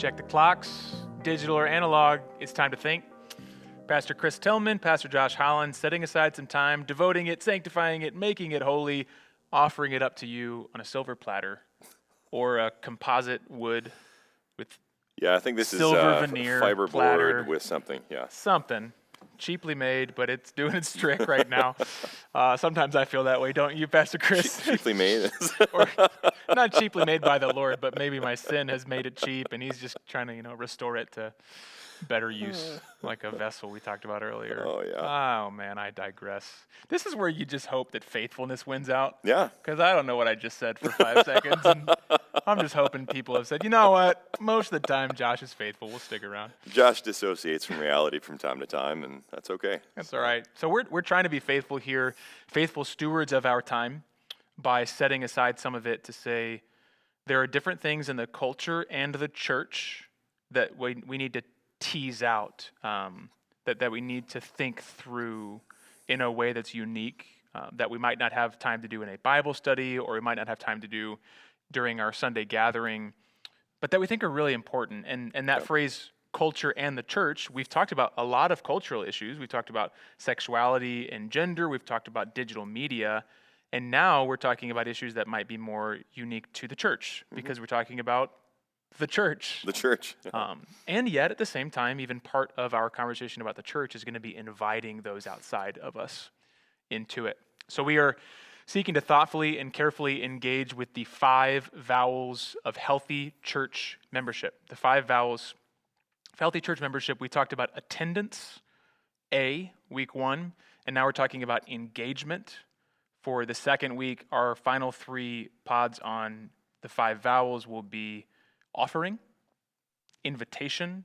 Check the clocks, digital or analog, it's time to think. Pastor Chris Tillman, Pastor Josh Holland, setting aside some time, devoting it, sanctifying it, making it holy, offering it up to you on a silver platter or a composite wood with Yeah, I think this silver is veneer fiberboard platter. with something. Yeah. Something cheaply made, but it's doing its trick right now. Sometimes I feel that way, don't you, Pastor Chris? Cheaply made. Or not cheaply made by the Lord, but maybe my sin has made it cheap, and He's just trying to, restore it to better use, like a vessel we talked about earlier. Oh, yeah. Oh man, I digress. This is where you just hope that faithfulness wins out. Yeah. Because I don't know what I just said for 5 seconds, and I'm just hoping people have said, you know what? Most of the time, Josh is faithful. We'll stick around. Josh dissociates from reality from time to time, and that's okay. That's all right. So we're trying to be faithful here, faithful stewards of our time, by setting aside some of it to say there are different things in the culture and the church that we need to tease out, that we need to think through in a way that's unique, that we might not have time to do in a Bible study, or we might not have time to do during our Sunday gathering, but that we think are really important. And that phrase, culture and the church, we've talked about a lot of cultural issues. We've talked about sexuality and gender. We've talked about digital media. And now we're talking about issues that might be more unique to the church, because we're talking about the church. The church. And yet, at the same time, even part of our conversation about the church is going to be inviting those outside of us into it. So we are seeking to thoughtfully and carefully engage with the 5 vowels of healthy church membership. The 5 vowels of healthy church membership. We talked about attendance, A, week 1, and now we're talking about engagement. For the second week, our final 3 pods on the 5 vowels will be offering, invitation,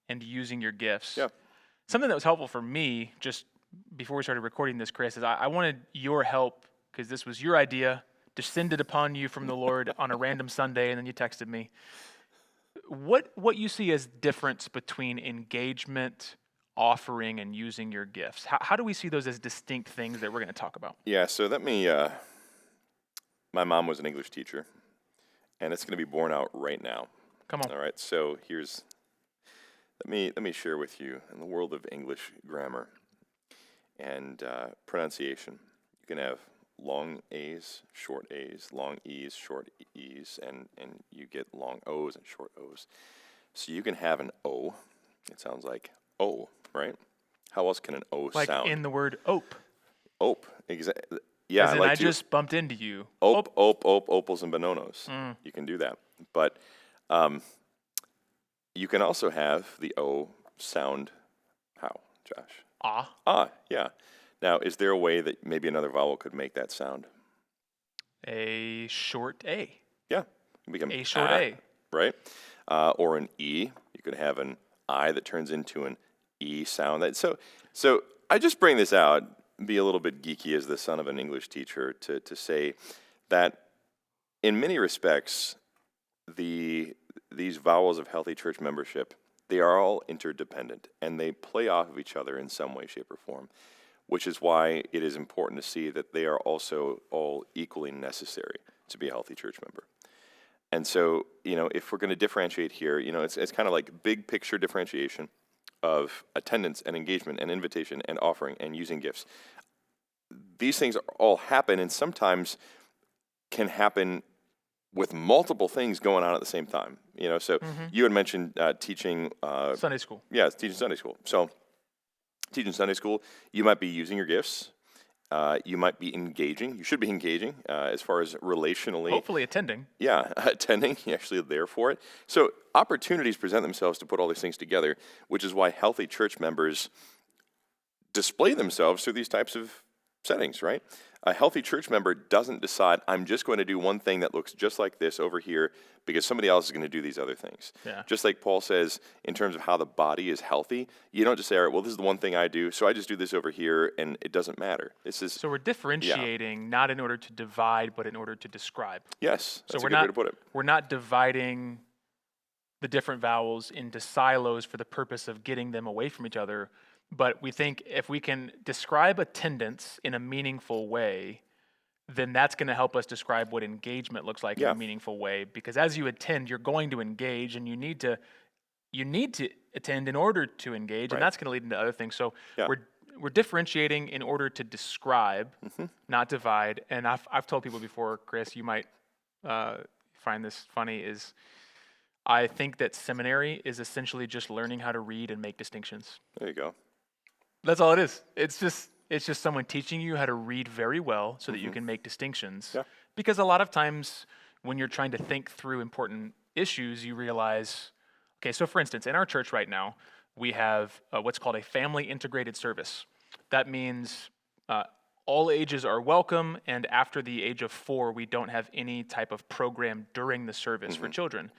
and using your gifts. Yeah. Something that was helpful for me just before we started recording this, Chris, is I wanted your help, because this was your idea, descended upon you from the Lord on a random Sunday, and then you texted me. What you see as difference between engagement, offering, and using your gifts? How do we see those as distinct things that we're going to talk about? Yeah, so my mom was an English teacher, and it's going to be borne out right now. Come on. All right, so let me share with you, in the world of English grammar and pronunciation, you can have long A's, short A's, long E's, short E's, and you get long O's and short O's. So you can have an O, it sounds like O, right? How else can an O Like sound? in the word ope. Ope, exactly. Yeah, As in, like I just bumped into you. ope, opals and bononos. You can do that. But you can also have the O sound how, Josh? Ah. Ah, yeah. Now, is there a way that maybe another vowel could make that sound? A short A. Yeah. It can become A short ah, A. right? Or an E. You could have an I that turns into an E sound. So I just bring this out, be a little bit geeky as the son of an English teacher, to say that in many respects, these vowels of healthy church membership, they are all interdependent, and they play off of each other in some way, shape, or form, which is why it is important to see that they are also all equally necessary to be a healthy church member. And so, if we're going to differentiate here, it's kind of like big picture differentiation of attendance and engagement and invitation and offering and using gifts. These things all happen, and sometimes can happen with multiple things going on at the same time. So you had mentioned teaching Sunday school. Yeah, it's teaching Sunday school. So teaching Sunday school, you might be using your gifts. You might be engaging. You should be engaging as far as relationally. Hopefully attending. Yeah, attending. You're actually there for it. So opportunities present themselves to put all these things together, which is why healthy church members display themselves through these types of settings, right? A healthy church member doesn't decide, I'm just going to do one thing that looks just like this over here because somebody else is going to do these other things. Yeah. Just like Paul says, in terms of how the body is healthy, you don't just say, all right, well, this is the one thing I do, so I just do this over here, and it doesn't matter. So we're differentiating, not in order to divide, but in order to describe. Yes, that's So a good way to put it. We're not dividing the different vowels into silos for the purpose of getting them away from each other. But we think if we can describe attendance in a meaningful way, then that's going to help us describe what engagement looks like in a meaningful way. Because as you attend, you're going to engage, and you need to you need to attend in order to engage, and Right. that's going to lead into other things. So Yeah. we're differentiating in order to describe, not divide. And I've told people before, Chris, you might find this funny, is I think that seminary is essentially just learning how to read and make distinctions. There you go. That's all it is. It's just someone teaching you how to read very well so that you can make distinctions. Yeah. Because a lot of times when you're trying to think through important issues, you realize, okay, so for instance, in our church right now, we have what's called a family integrated service. That means all ages are welcome, and after the age of 4, we don't have any type of program during the service for children.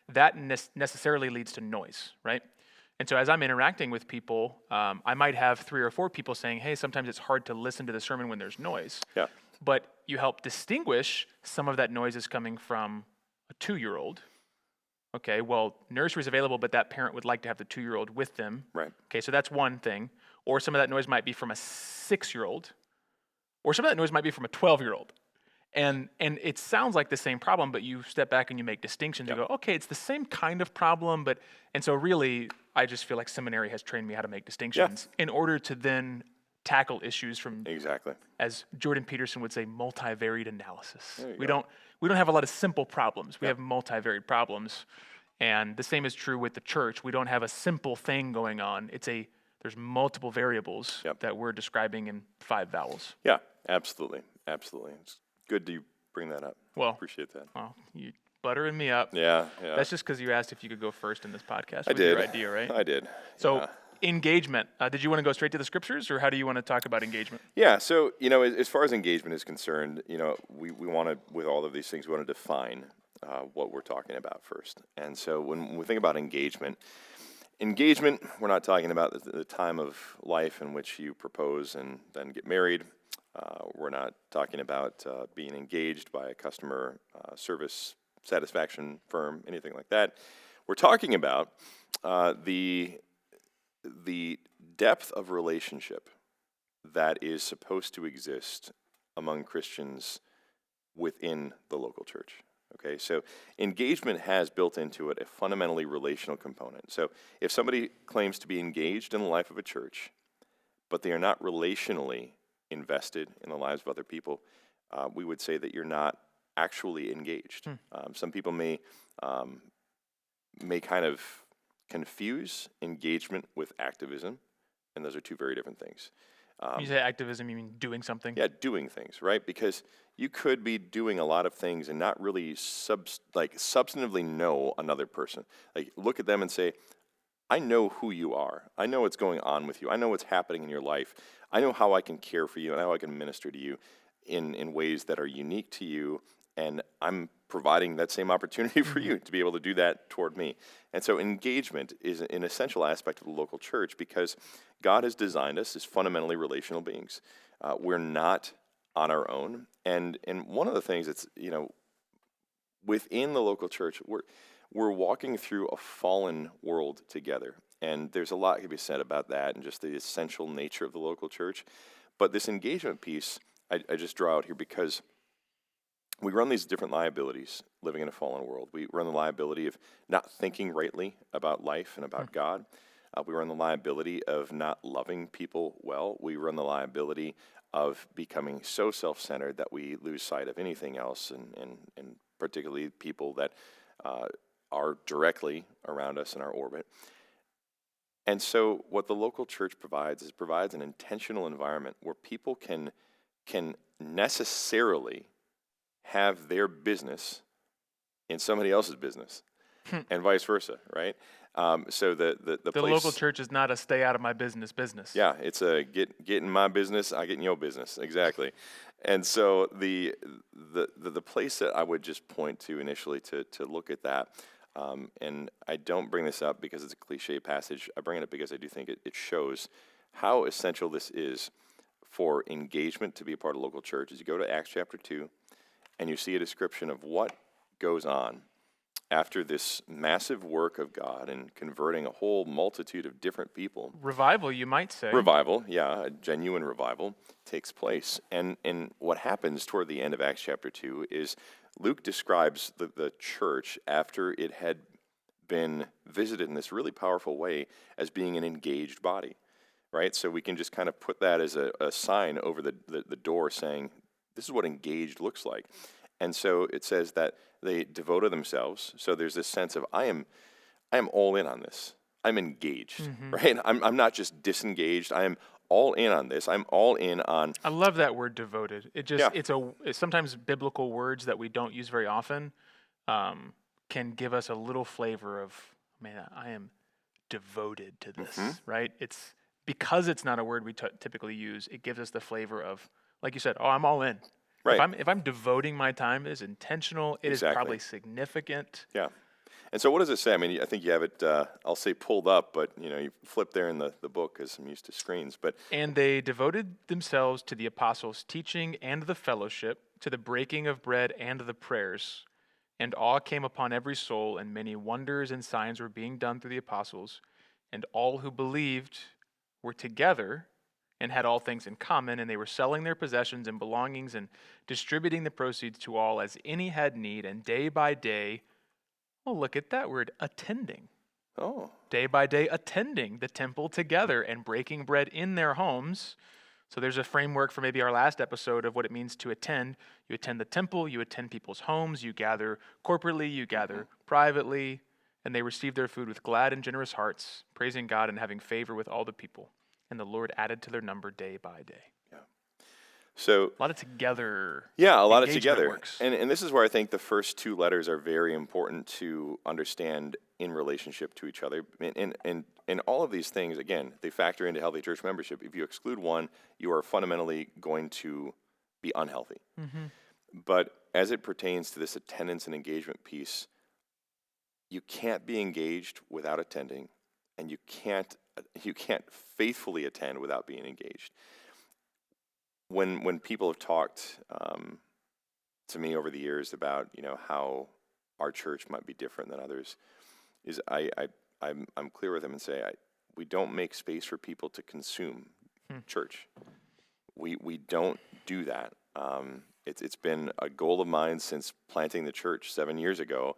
That necessarily leads to noise, right? And so as I'm interacting with people, I might have 3 or 4 people saying, hey, sometimes it's hard to listen to the sermon when there's noise. Yeah. But you help distinguish some of that noise is coming from a 2-year-old. Okay, well, nursery's available, but that parent would like to have the 2-year-old with them. Right. Okay, so that's one thing. Or some of that noise might be from a 6-year-old. Or some of that noise might be from a 12-year-old. And it sounds like the same problem, but you step back and you make distinctions. You go, okay, it's the same kind of problem, and so really, I just feel like seminary has trained me how to make distinctions in order to then tackle issues from, Exactly. as Jordan Peterson would say, multivariate analysis. There you We go. don't have a lot of simple problems. We have multivariate problems, and the same is true with the church. We don't have a simple thing going on. There's multiple variables that we're describing in 5 vowels. Yeah, absolutely. Absolutely. It's good you bring that up. Well, Appreciate that. Well, you buttering me up. Yeah. That's just because you asked if you could go first in this podcast. I Was did. your idea, right? I did. So engagement. Did you want to go straight to the scriptures, or how do you want to talk about engagement? Yeah, so, as far as engagement is concerned, we want to, with all of these things, we want to define what we're talking about first. And so when we think about engagement, we're not talking about the time of life in which you propose and then get married. We're not talking about being engaged by a customer service satisfaction firm, anything like that. We're talking about the depth of relationship that is supposed to exist among Christians within the local church. Okay, so engagement has built into it a fundamentally relational component. So if somebody claims to be engaged in the life of a church, but they are not relationally invested in the lives of other people, we would say that you're not actually engaged. Some people may kind of confuse engagement with activism, and those are 2 very different things. You say activism, you mean doing something? Yeah, doing things, right? Because you could be doing a lot of things and not really substantively know another person. Like, look at them and say, I know who you are. I know what's going on with you. I know what's happening in your life. I know how I can care for you and how I can minister to you in ways that are unique to you, and I'm providing that same opportunity for you to be able to do that toward me. And so engagement is an essential aspect of the local church because God has designed us as fundamentally relational beings. We're not on our own. And one of the things that's, within the local church, we're walking through a fallen world together. And there's a lot to be said about that and just the essential nature of the local church. But this engagement piece, I just draw out here because we run these different liabilities living in a fallen world. We run the liability of not thinking rightly about life and about God. We run the liability of not loving people well. We run the liability of becoming so self-centered that we lose sight of anything else, and particularly people that are directly around us in our orbit. And so what the local church provides an intentional environment where people can necessarily have their business in somebody else's business, and vice versa, right? So the place, local church is not a stay out of my business. Yeah, it's a get in my business, I get in your business, exactly. And so the place that I would just point to initially to look at that, and I don't bring this up because it's a cliche passage. I bring it up because I do think it shows how essential this is for engagement to be a part of local church. As you go to Acts chapter 2, and you see a description of what goes on after this massive work of God and converting a whole multitude of different people. Revival, you might say. Revival, yeah, a genuine revival takes place. And what happens toward the end of Acts chapter 2 is Luke describes the church after it had been visited in this really powerful way as being an engaged body, right? So we can just kind of put that as a sign over the door saying, this is what engaged looks like. And so it says that they devoted themselves. So there's this sense of, I am all in on this. I'm engaged, right? I'm not just disengaged. I am all in on this. I'm all in on, I love that word devoted. yeah, It's sometimes biblical words that we don't use very often can give us a little flavor of, man, I am devoted to this, right? It's because it's not a word we typically use. It gives us the flavor of, like you said, oh, I'm all in. right, If I'm devoting my time, it is intentional. It is exactly. probably significant. Yeah. And so what does it say? I mean, I think you have it, I'll say pulled up, but you flip there in the book because I'm used to screens. But And they devoted themselves to the apostles' teaching and the fellowship, to the breaking of bread and the prayers. And awe came upon every soul, and many wonders and signs were being done through the apostles. And all who believed were together and had all things in common, and they were selling their possessions and belongings and distributing the proceeds to all as any had need, and day by day, oh, look at that word, attending. oh, Day by day, attending the temple together and breaking bread in their homes. So there's a framework for maybe our last episode of what it means to attend. You attend the temple, you attend people's homes, you gather corporately, you gather privately, and they received their food with glad and generous hearts, praising God and having favor with all the people. And the Lord added to their number day by day. yeah. So A lot of together. yeah, a lot of engagement together. works. And this is where I think the first two letters are very important to understand in relationship to each other. And all of these things, again, they factor into healthy church membership. If you exclude one, you are fundamentally going to be unhealthy. But as it pertains to this attendance and engagement piece, you can't be engaged without attending, and you can't faithfully attend without being engaged. When people have talked to me over the years about how our church might be different than others, is I'm clear with them and say we don't make space for people to consume church. We don't do that. It's been a goal of mine since planting the church 7 years ago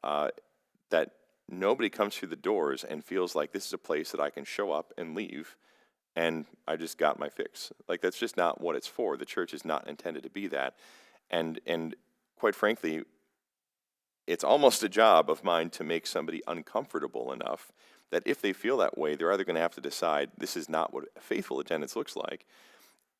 that nobody comes through the doors and feels like this is a place that I can show up and leave and I just got my fix. Like, that's just not what it's for. The church is not intended to be that. And quite frankly, it's almost a job of mine to make somebody uncomfortable enough that if they feel that way, they're either going to have to decide this is not what faithful attendance looks like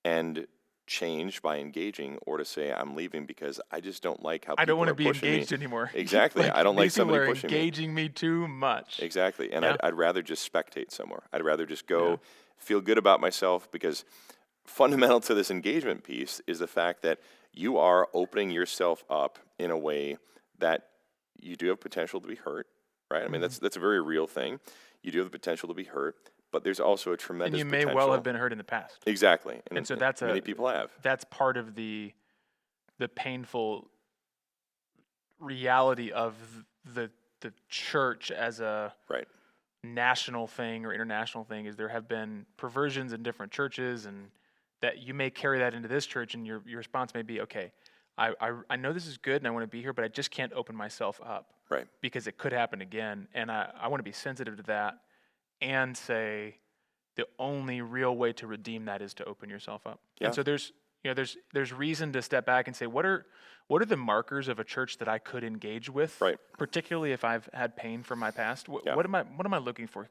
and change by engaging, or to say I'm leaving because I just don't like how I don't people want to are be pushing me. engaged anymore. Exactly. I don't like these people somebody are pushing me. engaging me too much. Exactly. And Yeah. I'd rather just spectate somewhere. I'd rather just go feel good about myself, because fundamental to this engagement piece is the fact that you are opening yourself up in a way that you do have potential to be hurt, right? I mean, that's a very real thing. You do have the potential to be hurt, but there's also a tremendous And you may potential. well have been hurt in the past. Exactly. And so many people have. That's part of the painful reality of the church as a Right. national thing or international thing, is there have been perversions in different churches, and that you may carry that into this church, and your response may be, okay, I know this is good and I want to be here, but I just can't open myself up. Right. Because it could happen again, and I want to be sensitive to that and say the only real way to redeem that is to open yourself up. Yeah. And so there's reason to step back and say, what are the markers of a church that I could engage with? Right. Particularly if I've had pain from my past. What am I looking for?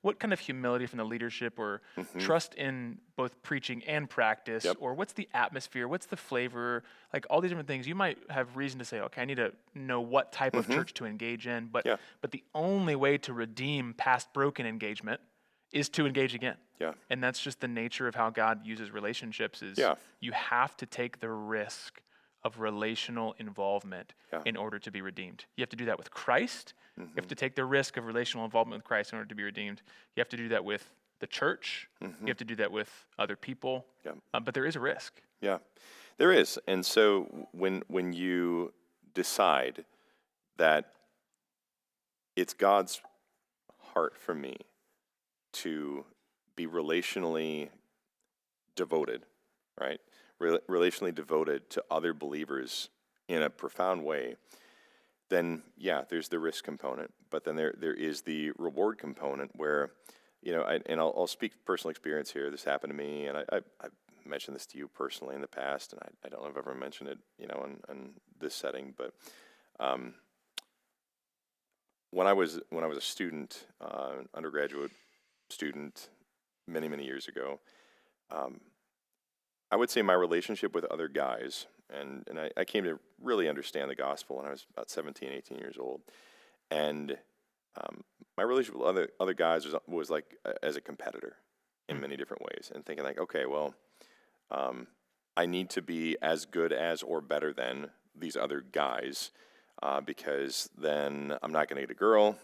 What kind of humility from the leadership, or trust in both preaching and practice, or what's the atmosphere? What's the flavor? Like all these different things. You might have reason to say, okay, I need to know what type of church to engage in. But the only way to redeem past broken engagement is to engage again. Yeah. And that's just the nature of how God uses relationships, is you have to take the risk of relational involvement in order to be redeemed. You have to do that with Christ. You have to take the risk of relational involvement with Christ in order to be redeemed. You have to do that with the church. You have to do that with other people. But there is a risk. Yeah, there is. And so when you decide that it's God's heart for me to be relationally devoted, right? Relationally devoted to other believers in a profound way, then yeah, there's the risk component, but then there is the reward component where, I'll speak personal experience here. This happened to me, and I've mentioned this to you personally in the past, and I don't know if I've ever mentioned it, in this setting, but when I was a student, undergraduate student, many years ago, I would say my relationship with other guys, and I came to really understand the gospel when I was about 17, 18 years old, and my relationship with other guys was like as a competitor in many different ways, and thinking like, okay, well, I need to be as good as or better than these other guys, because then I'm not going to get a girl.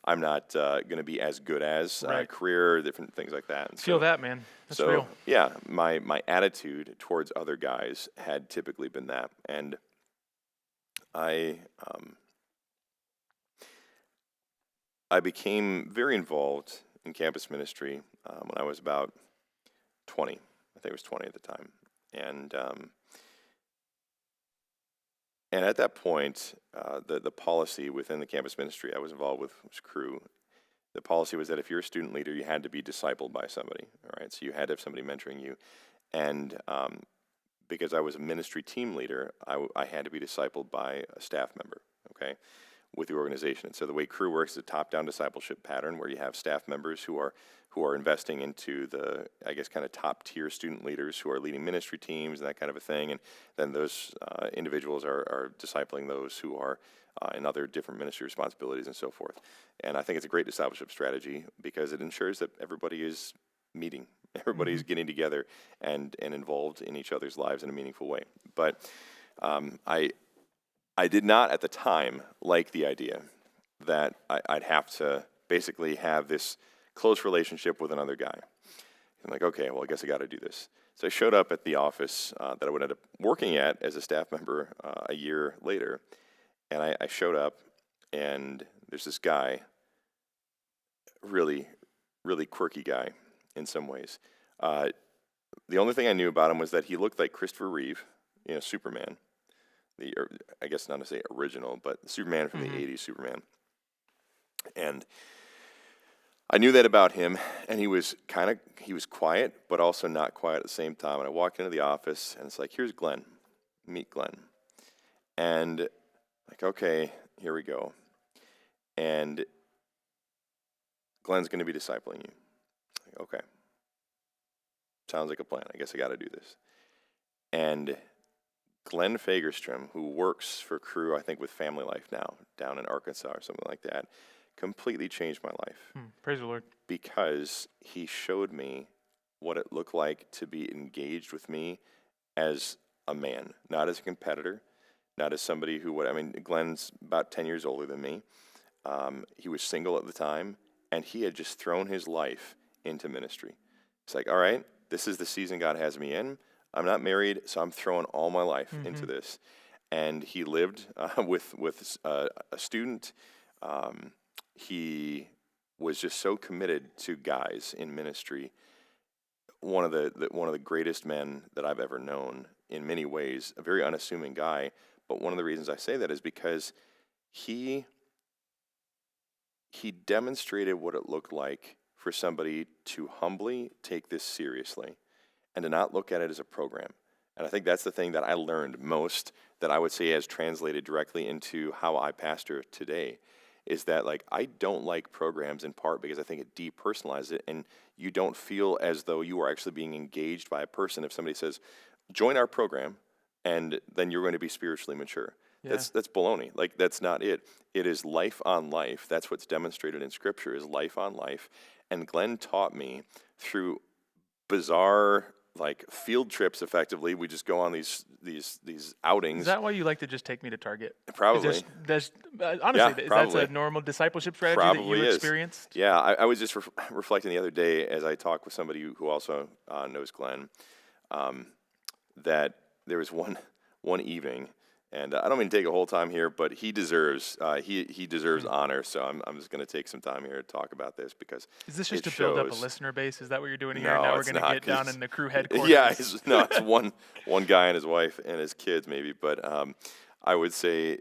I'm not going to be as good as Right. career, different things like that. And Feel that, man. That's so real. yeah, my attitude towards other guys had typically been that, and I became very involved in campus ministry when I was about 20. I think I was 20 at the time, and at that point, the policy within the campus ministry I was involved with was Crew. The policy was that if you're a student leader, you had to be discipled by somebody. All right, so you had to have somebody mentoring you, and because I was a ministry team leader, I had to be discipled by a staff member. Okay, with the organization. And so the way Crew works is a top-down discipleship pattern where you have staff members who are investing into the, I guess, kind of top-tier student leaders who are leading ministry teams and that kind of a thing. And then those individuals are discipling those who are in other different ministry responsibilities and so forth. And I think it's a great discipleship strategy because it ensures that everybody is meeting. Everybody's getting together and involved in each other's lives in a meaningful way. But I did not at the time like the idea that I'd have to basically have this close relationship with another guy. I'm like, okay, well, I guess I got to do this. So I showed up at the office that I would end up working at as a staff member a year later, and I showed up, and there's this guy, really, really quirky guy in some ways. The only thing I knew about him was that he looked like Christopher Reeve, Superman. I guess not to say original, but Superman from the 80s, Superman. And I knew that about him, and he was quiet, but also not quiet at the same time. And I walked into the office, and it's like, here's Glenn. Meet Glenn. And like, okay, here we go. And Glenn's going to be discipling you. Like, okay. Sounds like a plan. I guess I got to do this. And Glenn Fagerstrom, who works for Crew, I think with Family Life now, down in Arkansas or something like that, completely changed my life. Praise the Lord. Because he showed me what it looked like to be engaged with me as a man, not as a competitor, not as somebody Glenn's about 10 years older than me. He was single at the time, and he had just thrown his life into ministry. It's like, all right, this is the season God has me in. I'm not married, so I'm throwing all my life into this. And he lived with a student. He was just so committed to guys in ministry. One of the greatest men that I've ever known in many ways. A very unassuming guy. But one of the reasons I say that is because he demonstrated what it looked like for somebody to humbly take this seriously and to not look at it as a program. And I think that's the thing that I learned most that I would say has translated directly into how I pastor today, is that I don't like programs in part because I think it depersonalizes it, and you don't feel as though you are actually being engaged by a person if somebody says, join our program, and then you're going to be spiritually mature. Yeah. That's baloney. That's not it. It is life on life. That's what's demonstrated in Scripture is life on life. And Glenn taught me through bizarre field trips. Effectively, we just go on these outings. Is that why you like to just take me to Target? Probably. Honestly, that's a normal discipleship strategy Probably that you is. experienced? Yeah, I was just reflecting the other day as I talked with somebody who also knows Glenn, that there was one evening, and I don't mean to take a whole time here, but he deserves honor. So I'm just going to take some time here to talk about this because is this just to build up a listener base? Is that what you're doing here? No, now we're going to get down in the Crew headquarters. Yeah, it's one guy and his wife and his kids maybe, but I would say,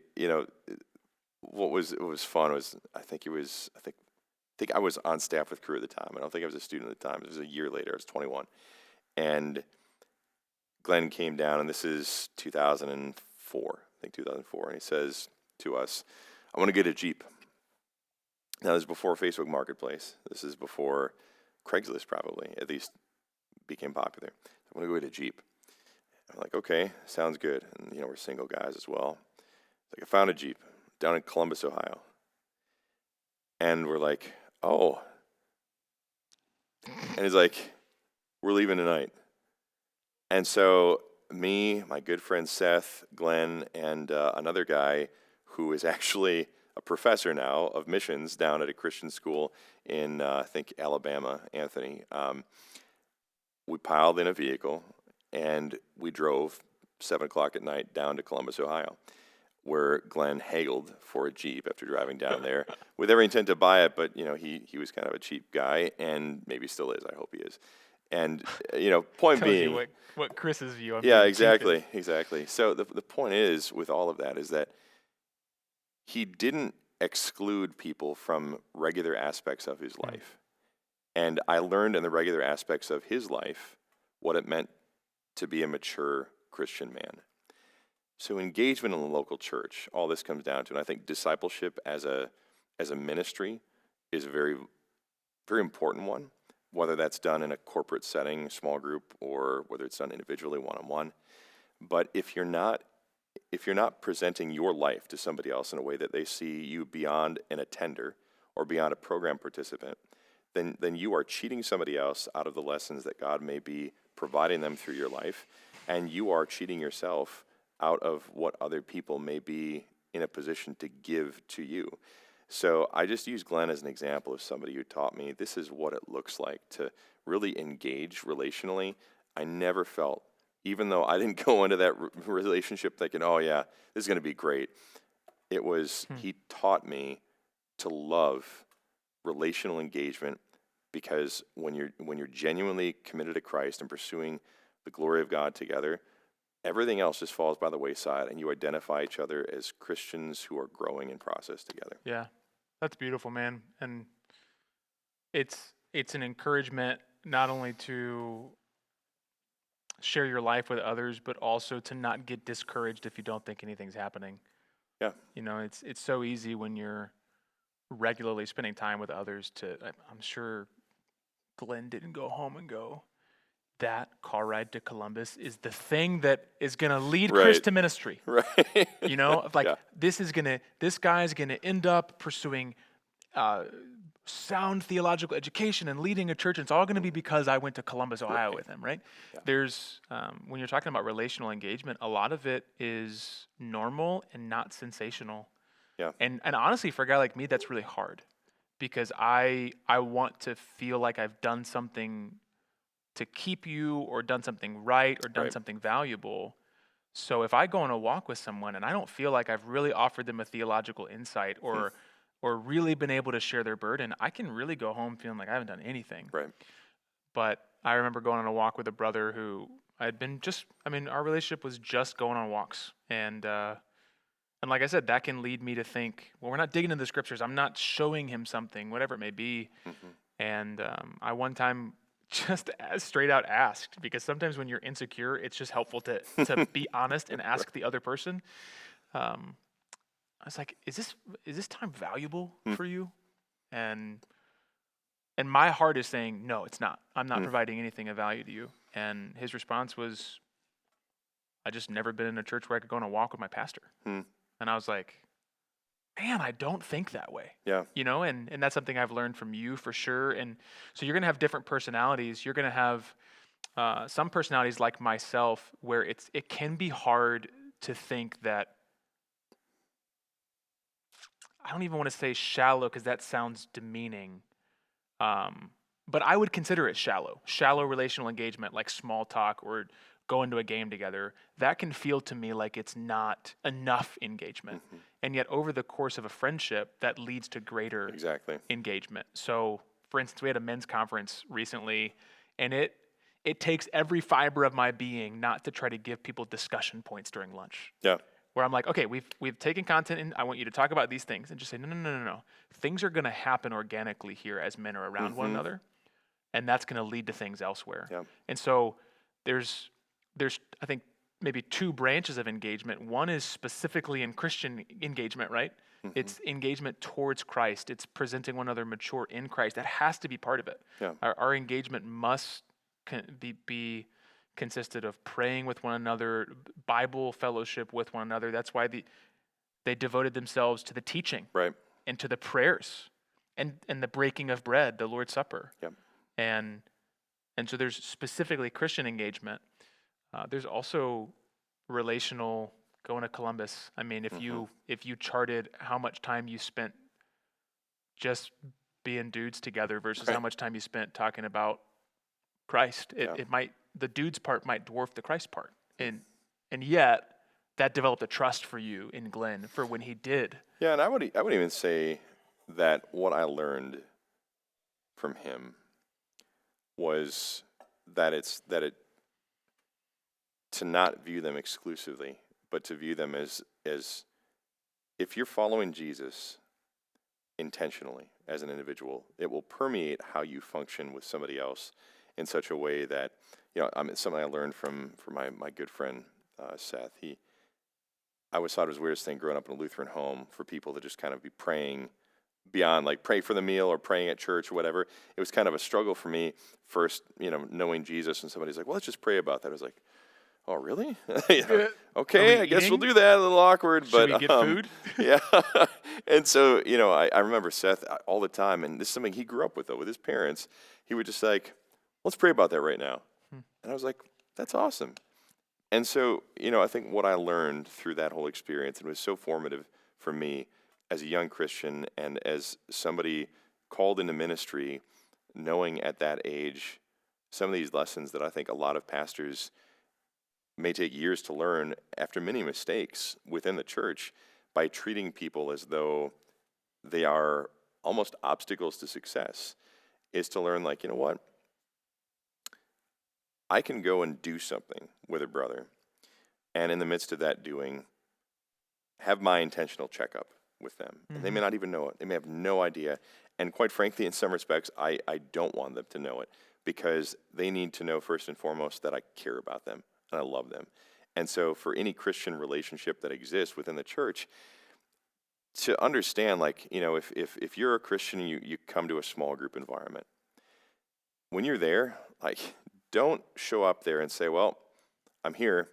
what was fun was I think I was on staff with Crew at the time. I don't think I was a student at the time. It was a year later. I was 21, and Glenn came down, and this is 2004. I think 2004, and he says to us, "I want to get a Jeep." Now, this is before Facebook Marketplace. This is before Craigslist, probably, at least, became popular. I want to go get a Jeep. I'm like, okay, sounds good. And, we're single guys as well. Like, I found a Jeep down in Columbus, Ohio. And we're like, oh. And he's like, we're leaving tonight. And so me, my good friend Seth, Glenn, and another guy who is actually a professor now of missions down at a Christian school in, I think, Alabama, Anthony. We piled in a vehicle, and we drove 7 o'clock at night down to Columbus, Ohio, where Glenn haggled for a Jeep after driving down there with every intent to buy it, but, he was kind of a cheap guy, and maybe still is. I hope he is. And, point Tells being... you what Chris's view on Yeah, being cheap exactly. So the point is, with all of that, is that he didn't exclude people from regular aspects of his life. And I learned in the regular aspects of his life what it meant to be a mature Christian man. So engagement in the local church, all this comes down to, and I think discipleship as a ministry is a very, very important one, whether that's done in a corporate setting, small group, or whether it's done individually, one-on-one. But if you're not presenting your life to somebody else in a way that they see you beyond an attender or beyond a program participant, then you are cheating somebody else out of the lessons that God may be providing them through your life, and you are cheating yourself out of what other people may be in a position to give to you. So I just use Glenn as an example of somebody who taught me this is what it looks like to really engage relationally. I never felt, even though I didn't go into that relationship thinking, oh yeah, this is going to be great. It was, he taught me to love relational engagement, because when you're genuinely committed to Christ and pursuing the glory of God together, everything else just falls by the wayside, and you identify each other as Christians who are growing in process together. Yeah, that's beautiful, man. And it's an encouragement not only to share your life with others, but also to not get discouraged if you don't think anything's happening. Yeah. It's so easy when you're regularly spending time with others I'm sure Glenn didn't go home and go, that car ride to Columbus is the thing that is going to lead Chris to ministry. Right. This guy is going to end up pursuing sound theological education and leading a church. And it's all going to be because I went to Columbus, Ohio with him, right? Yeah. There's, when you're talking about relational engagement, a lot of it is normal and not sensational. Yeah. And honestly, for a guy like me, that's really hard, because I want to feel like I've done something to keep you, or done something right, or done something valuable. So if I go on a walk with someone and I don't feel like I've really offered them a theological insight or really been able to share their burden, I can really go home feeling like I haven't done anything. Right. But I remember going on a walk with a brother who our relationship was just going on walks. And like I said, that can lead me to think, well, we're not digging into the scriptures. I'm not showing him something, whatever it may be. Mm-hmm. And I one time just straight out asked, because sometimes when you're insecure, it's just helpful to be honest and ask the other person. I was like, is this time valuable for you? And my heart is saying, no, it's not. I'm not providing anything of value to you. And his response was, I just never been in a church where I could go on a walk with my pastor. And I was like, man, I don't think that way. Yeah. And that's something I've learned from you for sure. And so you're going to have different personalities. You're going to have some personalities like myself where it can be hard to think that, I don't even want to say shallow because that sounds demeaning. But I would consider it shallow relational engagement, like small talk or going to a game together. That can feel to me like it's not enough engagement. Mm-hmm. And yet over the course of a friendship, that leads to greater engagement. So for instance, we had a men's conference recently, and it takes every fiber of my being not to try to give people discussion points during lunch. Yeah. where I'm like, okay, we've taken content and I want you to talk about these things, and just say, no. Things are going to happen organically here as men are around one another, and that's going to lead to things elsewhere. Yeah. And so there's I think maybe two branches of engagement. One is specifically in Christian engagement, right? It's engagement towards Christ. It's presenting one another mature in Christ. That has to be part of it. Yeah. Our engagement must be consisted of praying with one another, Bible fellowship with one another. That's why they devoted themselves to the teaching Right. and to the prayers and the breaking of bread, the Lord's Supper. Yep. And so there's specifically Christian engagement. There's also relational, going to Columbus. I mean, if you charted how much time you spent just being dudes together versus how much time you spent talking about Christ, it might, the dudes part might dwarf the Christ part. And yet that developed a trust for you in Glenn for when he did. Yeah, and I would even say that what I learned from him was that to not view them exclusively, but to view them as if you're following Jesus intentionally as an individual, it will permeate how you function with somebody else in such a way that, something I learned from my good friend Seth. I always thought it was the weirdest thing growing up in a Lutheran home for people to just kind of be praying beyond, like, pray for the meal or praying at church or whatever. It was kind of a struggle for me first, knowing Jesus, and somebody's like, well, let's just pray about that. I was like, oh, really? Okay, I guess we'll do that. A little awkward, Should but we get food? Yeah. And so, I remember Seth all the time, and this is something he grew up with, though, with his parents. He would just like, let's pray about that right now. And I was like, that's awesome. And so, I think what I learned through that whole experience, and it was so formative for me as a young Christian and as somebody called into ministry, knowing at that age some of these lessons that I think a lot of pastors may take years to learn after many mistakes within the church, by treating people as though they are almost obstacles to success, is to learn, like, you know what? I can go and do something with a brother, and in the midst of that doing, have my intentional checkup with them. And they may not even know it. They may have no idea. And quite frankly, in some respects, I don't want them to know it, because they need to know first and foremost that I care about them and I love them. And so for any Christian relationship that exists within the church, to understand, like, if you're a Christian and you come to a small group environment, when you're there, like, don't show up there and say, well, I'm here.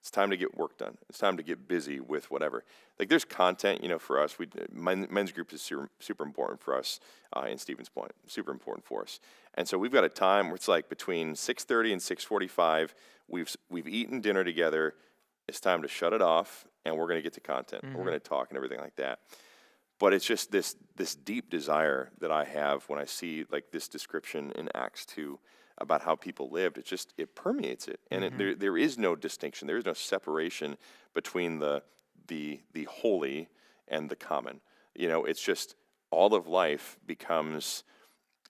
It's time to get work done. It's time to get busy with whatever. Like, there's content, for us. Men's group is super important for us in Stevens Point, super important for us. And so we've got a time where it's like between 6:30 and 6:45. We've eaten dinner together. It's time to shut it off, and we're going to get to content. We're going to talk and everything like that. But it's just this deep desire that I have when I see, like, this description in Acts 2 about how people lived. It permeates it, and there is no distinction. There is no separation between the holy and the common. It's just all of life becomes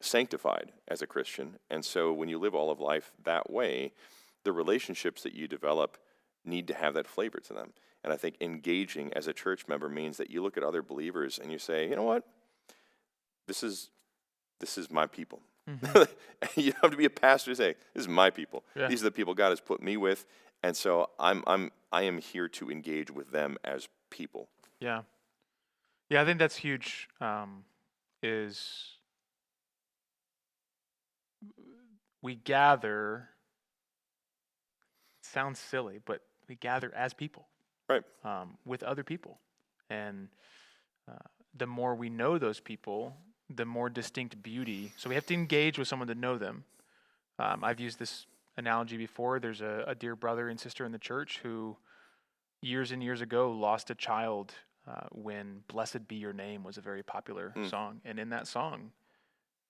sanctified as a Christian, and so when you live all of life that way, the relationships that you develop need to have that flavor to them. And I think engaging as a church member means that you look at other believers and you say, you know what, this is my people. You don't have to be a pastor to say, this is my people. Yeah. These are the people God has put me with, and so I am here to engage with them as people. Yeah, I think that's huge. Is we gather. It sounds silly, but we gather as people, right? With other people, and the more we know those people, the more distinct beauty. So we have to engage with someone to know them. I've used this analogy before. There's a dear brother and sister in the church who years and years ago lost a child when Blessed Be Your Name was a very popular song. And in that song,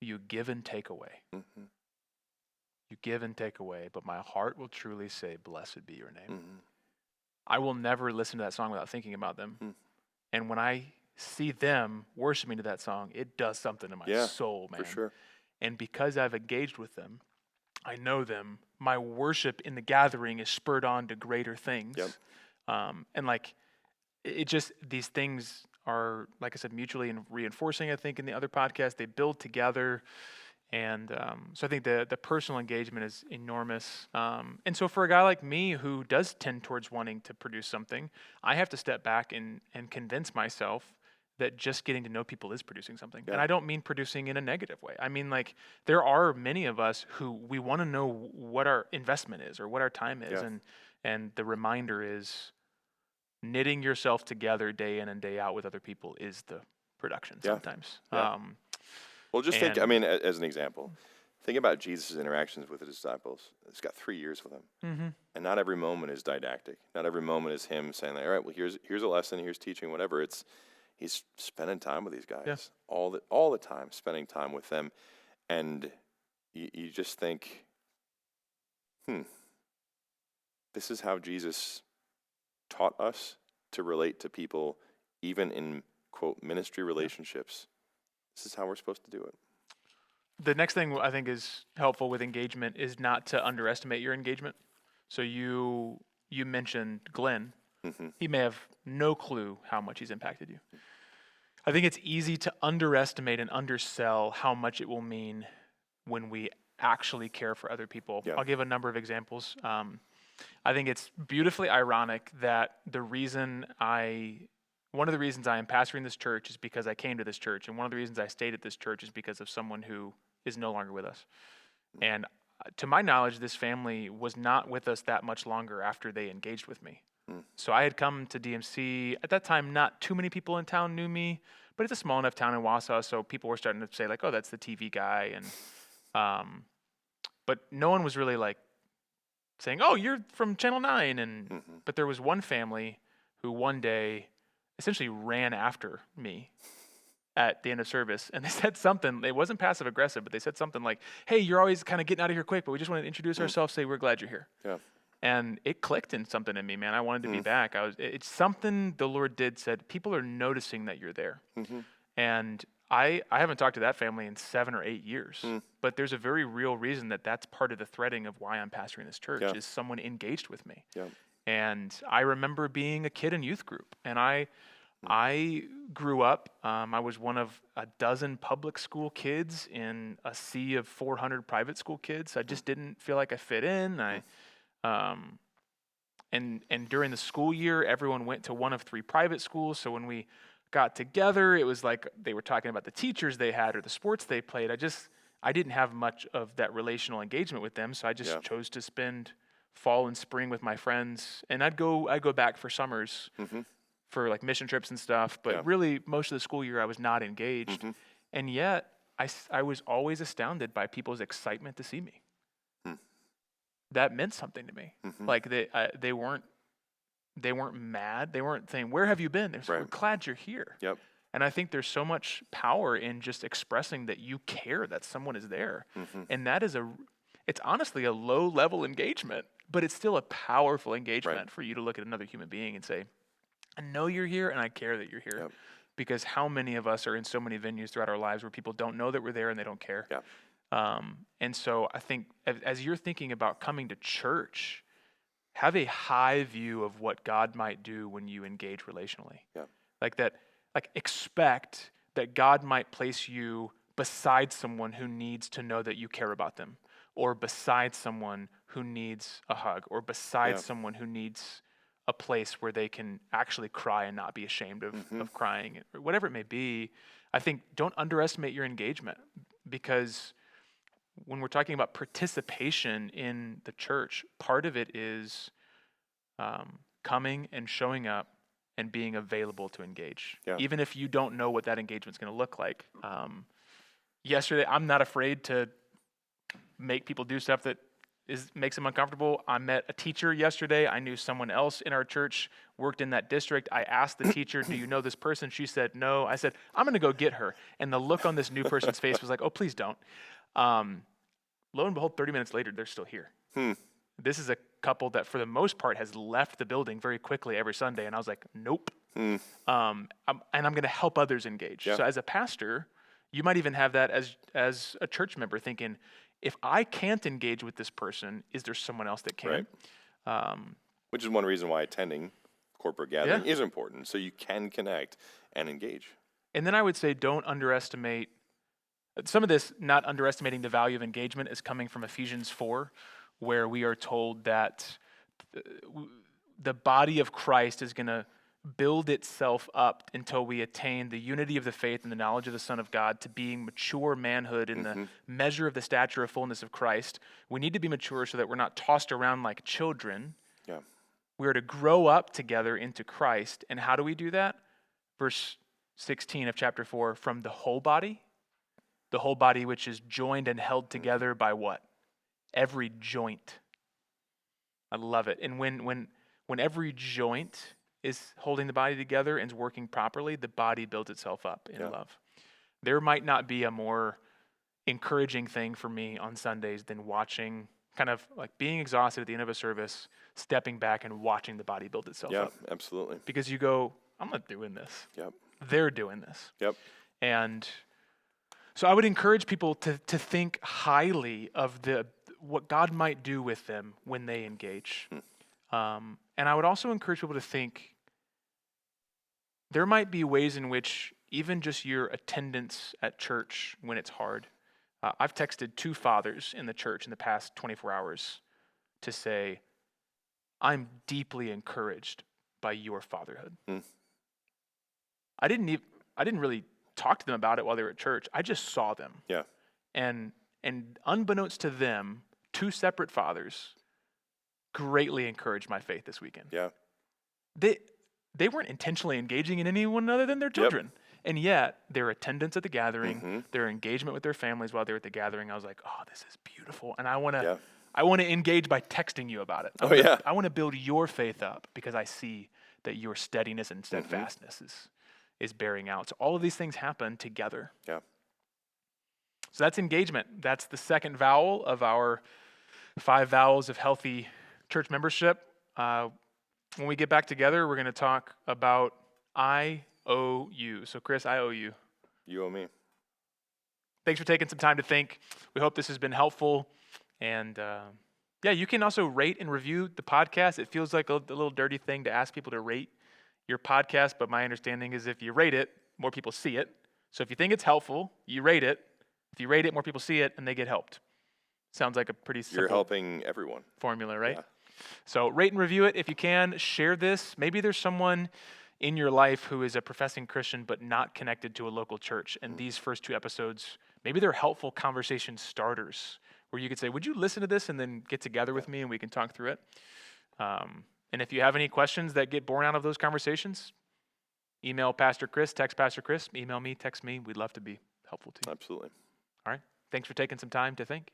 you give and take away. You give and take away, but my heart will truly say, Blessed be your name. I will never listen to that song without thinking about them. And when I see them worshiping to that song, it does something to my soul, man. For sure. And because I've engaged with them, I know them, my worship in the gathering is spurred on to greater things. Yep. And like, it just, these things are, like I said, mutually reinforcing. I think in the other podcast, they build together. And so I think the personal engagement is enormous. And so for a guy like me who does tend towards wanting to produce something, I have to step back and convince myself that just getting to know people is producing something. And Yeah. I don't mean producing in a negative way. I mean, like, there are many of us who we want to know what our investment is or what our time is. Yeah. And the reminder is knitting yourself together day in and day out with other people is the production Yeah. sometimes. Yeah. Well, just think, I and- mean, as an example, think about Jesus' interactions with his disciples. He's got 3 years with them. Mm-hmm. And not every moment is didactic. Not every moment is him saying, like, all right, well, here's a lesson, here's teaching, whatever. He's spending time with these guys Yeah. all the time, spending time with them. And you just think, this is how Jesus taught us to relate to people, even in, quote, ministry relationships. This is how we're supposed to do it. The next thing I think is helpful with engagement is not to underestimate your engagement. So you mentioned Glenn. Mm-hmm. He may have no clue how much he's impacted you. I think it's easy to underestimate and undersell how much it will mean when we actually care for other people. Yeah. I'll give a number of examples. I think it's beautifully ironic that one of the reasons I am pastoring this church is because I came to this church, and one of the reasons I stayed at this church is because of someone who is no longer with us. And to my knowledge, this family was not with us that much longer after they engaged with me. So I had come to DMC. At that time, not too many people in town knew me, but it's a small enough town in Wausau, so people were starting to say, like, oh, that's the TV guy. And but no one was really, like, saying, oh, you're from Channel 9. But there was one family who one day essentially ran after me at the end of service, and they said something. It wasn't passive aggressive, but they said something like, hey, you're always kind of getting out of here quick, but we just want to introduce ourselves, say we're glad you're here. Yeah. And it clicked in something in me, man. I wanted to be back. It's something the Lord said, people are noticing that you're there. And I haven't talked to that family in 7 or 8 years, but there's a very real reason that's part of the threading of why I'm pastoring this church, is someone engaged with me. Yeah. And I remember being a kid in youth group, and I grew up. I was one of a dozen public school kids in a sea of 400 private school kids. I just didn't feel like I fit in. And during the school year, everyone went to one of 3 private schools. So when we got together, it was like they were talking about the teachers they had or the sports they played. I didn't have much of that relational engagement with them, so I just chose to spend fall and spring with my friends. And I'd go back for summers for, like, mission trips and stuff. But really, most of the school year, I was not engaged. And yet, I was always astounded by people's excitement to see me. That meant something to me. Like, they weren't mad. They weren't saying, where have you been? They said, we're glad you're here. Yep. And I think there's so much power in just expressing that you care that someone is there. And that is it's honestly a low level engagement, but it's still a powerful engagement for you to look at another human being and say, I know you're here and I care that you're here. Yep. Because how many of us are in so many venues throughout our lives where people don't know that we're there and they don't care? Yeah. And so I think as you're thinking about coming to church, have a high view of what God might do when you engage relationally. Yeah. Like expect that God might place you beside someone who needs to know that you care about them, or beside someone who needs a hug, or beside someone who needs a place where they can actually cry and not be ashamed of crying, or whatever it may be. I think don't underestimate your engagement, because when we're talking about participation in the church, part of it is coming and showing up and being available to engage, even if you don't know what that engagement's going to look like. Yesterday, I'm not afraid to make people do stuff that makes them uncomfortable. I met a teacher yesterday. I knew someone else in our church worked in that district. I asked the teacher, do you know this person? She said, no. I said, I'm going to go get her. And the look on this new person's face was like, oh, please don't. Lo and behold, 30 minutes later, they're still here. This is a couple that, for the most part, has left the building very quickly every Sunday. And I was like, nope. And I'm going to help others engage. So as a pastor, you might even have that as a church member, thinking, if I can't engage with this person, is there someone else that can? Which is one reason why attending corporate gathering is important, so you can connect and engage. And then I would say don't underestimate some of this. Not underestimating the value of engagement is coming from Ephesians 4, where we are told that the body of Christ is going to build itself up until we attain the unity of the faith and the knowledge of the Son of God, to being mature manhood in the measure of the stature of fullness of Christ. We need to be mature so that we're not tossed around like children. Yeah. We are to grow up together into Christ. And how do we do that? Verse 16 of chapter 4, from the whole body which is joined and held together by what? Every joint. I love it. And when every joint is holding the body together and is working properly, the body builds itself up in love. There might not be a more encouraging thing for me on Sundays than watching, kind of like being exhausted at the end of a service, stepping back and watching the body build itself up. Yeah, absolutely. Because you go, I'm not doing this. Yep. They're doing this. Yep. And so I would encourage people to think highly of what God might do with them when they engage. And I would also encourage people to think there might be ways in which even just your attendance at church when it's hard. I've texted 2 fathers in the church in the past 24 hours to say, I'm deeply encouraged by your fatherhood. I didn't really talk to them about it while they were at church. I just saw them. Yeah. And unbeknownst to them, 2 separate fathers greatly encouraged my faith this weekend. Yeah. They weren't intentionally engaging in anyone other than their children. And yet, their attendance at the gathering, their engagement with their families while they were at the gathering, I was like, oh, this is beautiful. And I want to engage by texting you about it. I want to build your faith up because I see that your steadiness and steadfastness is bearing out. So all of these things happen together. Yeah. So that's engagement. That's the second vowel of our 5 vowels of healthy church membership. When we get back together, we're going to talk about I owe you. So Chris, I owe you. You owe me. Thanks for taking some time to think. We hope this has been helpful. And you can also rate and review the podcast. It feels like a little dirty thing to ask people to rate your podcast, but my understanding is if you rate it, more people see it. So if you think it's helpful, you rate it. If you rate it, more people see it, and they get helped. Sounds like a pretty simple You're helping everyone. Formula, right? Yeah. So rate and review it if you can. Share this. Maybe there's someone in your life who is a professing Christian but not connected to a local church. And these first 2 episodes, maybe they're helpful conversation starters where you could say, would you listen to this and then get together with me and we can talk through it? And if you have any questions that get born out of those conversations, email Pastor Chris, text Pastor Chris, email me, text me. We'd love to be helpful to you. Absolutely. All right. Thanks for taking some time to think.